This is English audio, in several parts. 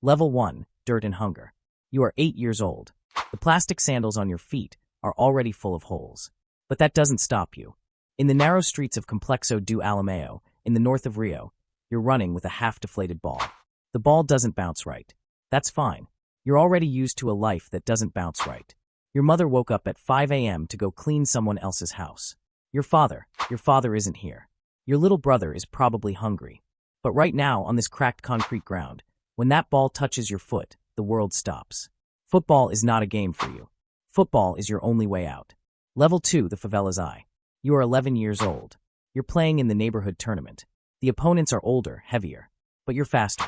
Level 1, Dirt and Hunger. You are 8 years old. The plastic sandals on your feet are already full of holes. But that doesn't stop you. In the narrow streets of Complexo do Alameo, in the north of Rio, you're running with a half-deflated ball. The ball doesn't bounce right. That's fine. You're already used to a life that doesn't bounce right. Your mother woke up at 5 a.m. to go clean someone else's house. Your father isn't here. Your little brother is probably hungry. But right now, on this cracked concrete ground, when that ball touches your foot, the world stops. Football is not a game for you. Football is your only way out. Level 2, the Favela's Eye. You are 11 years old. You're playing in the neighborhood tournament. The opponents are older, heavier, but you're faster.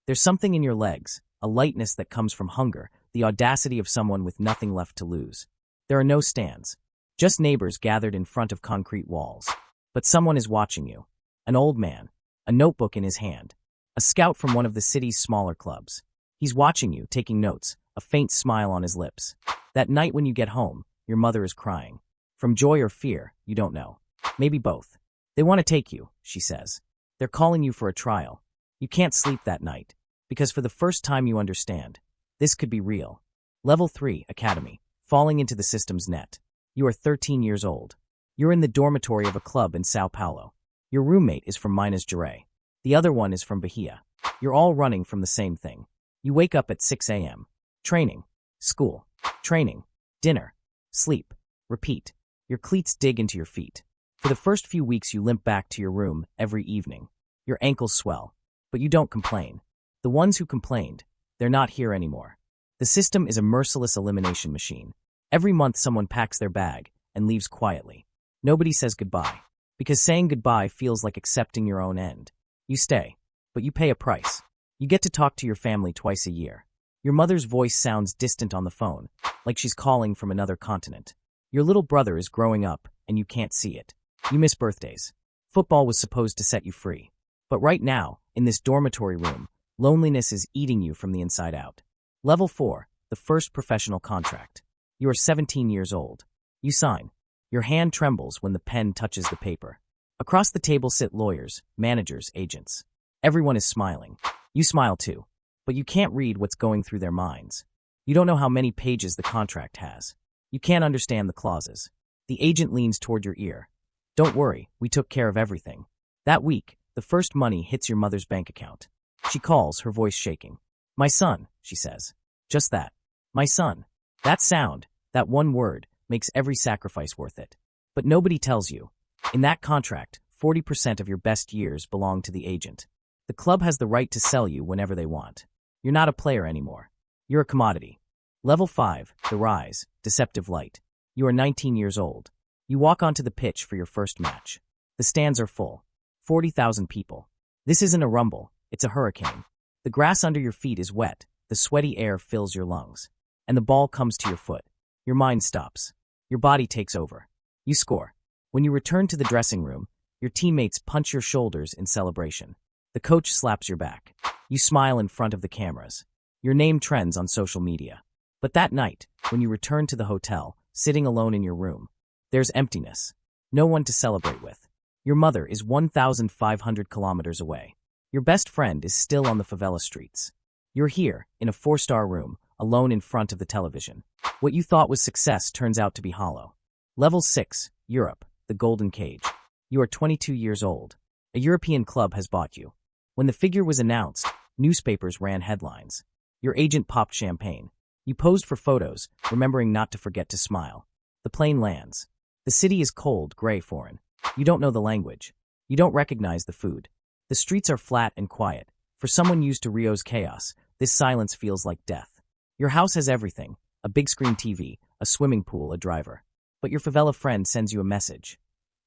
There's something in your legs, a lightness that comes from hunger, the audacity of someone with nothing left to lose. There are no stands, just neighbors gathered in front of concrete walls. But someone is watching you. An old man, a notebook in his hand, a scout from one of the city's smaller clubs. He's watching you, taking notes, a faint smile on his lips. That night when you get home, your mother is crying. From joy or fear, you don't know. Maybe both. They want to take you, she says. They're calling you for a trial. You can't sleep that night, because for the first time you understand. This could be real. Level 3, Academy. Falling into the system's net. You are 13 years old. You're in the dormitory of a club in Sao Paulo. Your roommate is from Minas Gerais. The other one is from Bahia. You're all running from the same thing. You wake up at 6 a.m. Training. School. Training. Dinner. Sleep. Repeat. Your cleats dig into your feet. For the first few weeks you limp back to your room every evening. Your ankles swell. But you don't complain. The ones who complained, they're not here anymore. The system is a merciless elimination machine. Every month someone packs their bag and leaves quietly. Nobody says goodbye, because saying goodbye feels like accepting your own end. You stay, but you pay a price. You get to talk to your family twice a year. Your mother's voice sounds distant on the phone, like she's calling from another continent. Your little brother is growing up, and you can't see it. You miss birthdays. Football was supposed to set you free. But right now, in this dormitory room, loneliness is eating you from the inside out. Level 4, the first professional contract. You are 17 years old. You sign. Your hand trembles when the pen touches the paper. Across the table sit lawyers, managers, agents. Everyone is smiling. You smile too, but you can't read what's going through their minds. You don't know how many pages the contract has. You can't understand the clauses. The agent leans toward your ear. Don't worry, we took care of everything. That week, the first money hits your mother's bank account. She calls, her voice shaking. My son, she says. Just that. My son. That sound, that one word, makes every sacrifice worth it. But nobody tells you. In that contract, 40% of your best years belong to the agent. The club has the right to sell you whenever they want. You're not a player anymore. You're a commodity. Level 5, the rise, deceptive light. You are 19 years old. You walk onto the pitch for your first match. The stands are full. 40,000 people. This isn't a rumble, it's a hurricane. The grass under your feet is wet, the sweaty air fills your lungs. And the ball comes to your foot. Your mind stops. Your body takes over. You score. When you return to the dressing room, your teammates punch your shoulders in celebration. The coach slaps your back. You smile in front of the cameras. Your name trends on social media. But that night, when you return to the hotel, sitting alone in your room, there's emptiness. No one to celebrate with. Your mother is 1,500 kilometers away. Your best friend is still on the favela streets. You're here, in a 4-star room, alone in front of the television. What you thought was success turns out to be hollow. Level 6, Europe, the golden cage. You are 22 years old. A European club has bought you. When the figure was announced, newspapers ran headlines. Your agent popped champagne. You posed for photos, remembering not to forget to smile. The plane lands. The city is cold, gray, foreign. You don't know the language. You don't recognize the food. The streets are flat and quiet. For someone used to Rio's chaos, this silence feels like death. Your house has everything, a big screen TV, a swimming pool, a driver. But your favela friend sends you a message.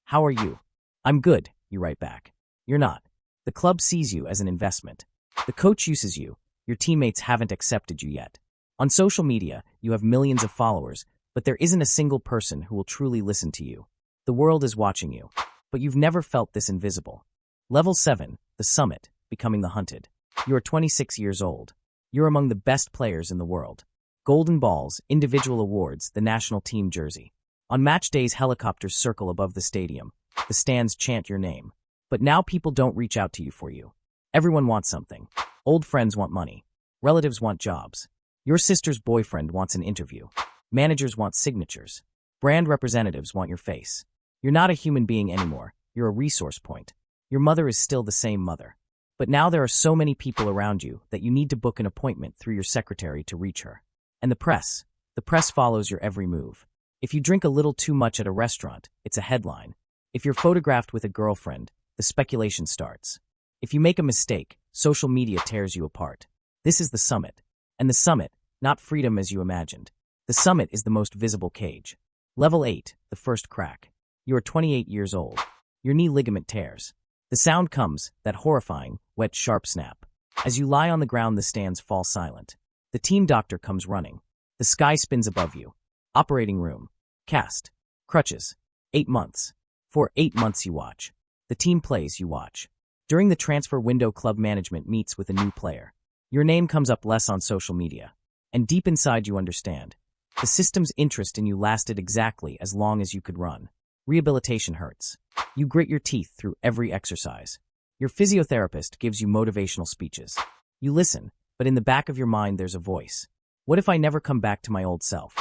How are you? I'm good, you write back. You're not. The club sees you as an investment. The coach uses you. Your teammates haven't accepted you yet. On social media, you have millions of followers, but there isn't a single person who will truly listen to you. The world is watching you, but you've never felt this invisible. Level 7, the summit, becoming the hunted. You are 26 years old. You're among the best players in the world. Golden balls, individual awards, the national team jersey. On match days, helicopters circle above the stadium. The stands chant your name. But now people don't reach out to you for you. Everyone wants something. Old friends want money. Relatives want jobs. Your sister's boyfriend wants an interview. Managers want signatures. Brand representatives want your face. You're not a human being anymore. You're a resource point. Your mother is still the same mother. But now there are so many people around you that you need to book an appointment through your secretary to reach her. And the press follows your every move. If you drink a little too much at a restaurant, it's a headline. If you're photographed with a girlfriend, the speculation starts. If you make a mistake, social media tears you apart. This is the summit. And the summit, not freedom as you imagined. The summit is the most visible cage. Level 8, the first crack. You are 28 years old. Your knee ligament tears. The sound comes, that horrifying, wet, sharp snap. As you lie on the ground, the stands fall silent. The team doctor comes running. The sky spins above you. Operating room. Cast. Crutches. 8 months. For 8 months you watch. The team plays, you watch. During the transfer window, club management meets with a new player. Your name comes up less on social media. And deep inside you understand. The system's interest in you lasted exactly as long as you could run. Rehabilitation hurts. You grit your teeth through every exercise. Your physiotherapist gives you motivational speeches. You listen, but in the back of your mind there's a voice. What if I never come back to my old self?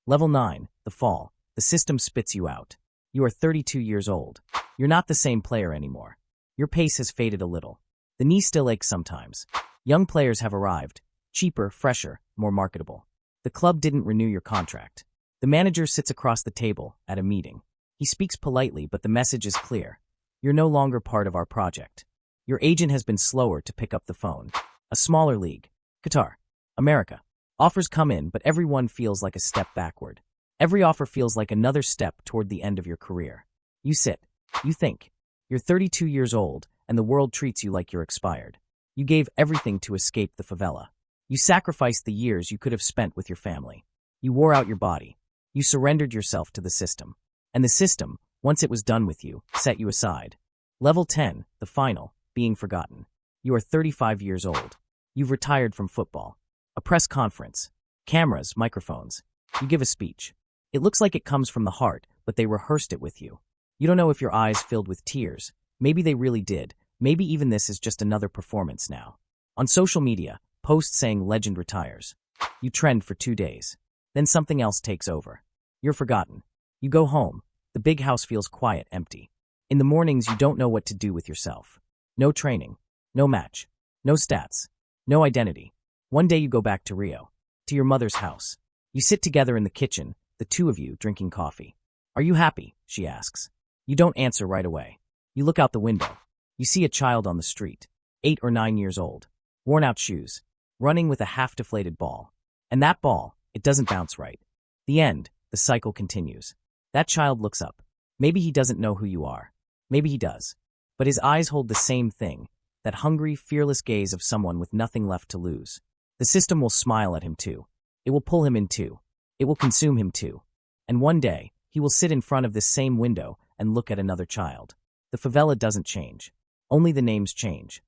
Level 9, the fall. The system spits you out. You are 32 years old. You're not the same player anymore. Your pace has faded a little. The knee still aches sometimes. Young players have arrived. Cheaper, fresher, more marketable. The club didn't renew your contract. The manager sits across the table at a meeting. He speaks politely, but the message is clear. You're no longer part of our project. Your agent has been slower to pick up the phone. A smaller league. Qatar. America. Offers come in, but everyone feels like a step backward. Every offer feels like another step toward the end of your career. You sit. You think. You're 32 years old, and the world treats you like you're expired. You gave everything to escape the favela. You sacrificed the years you could have spent with your family. You wore out your body. You surrendered yourself to the system. And the system, once it was done with you, set you aside. Level 10, the final, being forgotten. You are 35 years old. You've retired from football. A press conference. Cameras, microphones. You give a speech. It looks like it comes from the heart, but they rehearsed it with you. You don't know if your eyes filled with tears. Maybe they really did. Maybe even this is just another performance now. On social media, posts saying legend retires. You trend for 2 days. Then something else takes over. You're forgotten. You go home. The big house feels quiet, empty. In the mornings, you don't know what to do with yourself. No training. No match. No stats. No identity. One day you go back to Rio. To your mother's house. You sit together in the kitchen, the two of you drinking coffee. Are you happy? She asks. You don't answer right away. You look out the window. You see a child on the street. 8 or 9 years old. Worn out shoes. Running with a half-deflated ball. And that ball, it doesn't bounce right. The end. The cycle continues. That child looks up. Maybe he doesn't know who you are. Maybe he does. But his eyes hold the same thing, that hungry, fearless gaze of someone with nothing left to lose. The system will smile at him too. It will pull him in too. It will consume him too. And one day, he will sit in front of this same window and look at another child. The favela doesn't change. Only the names change.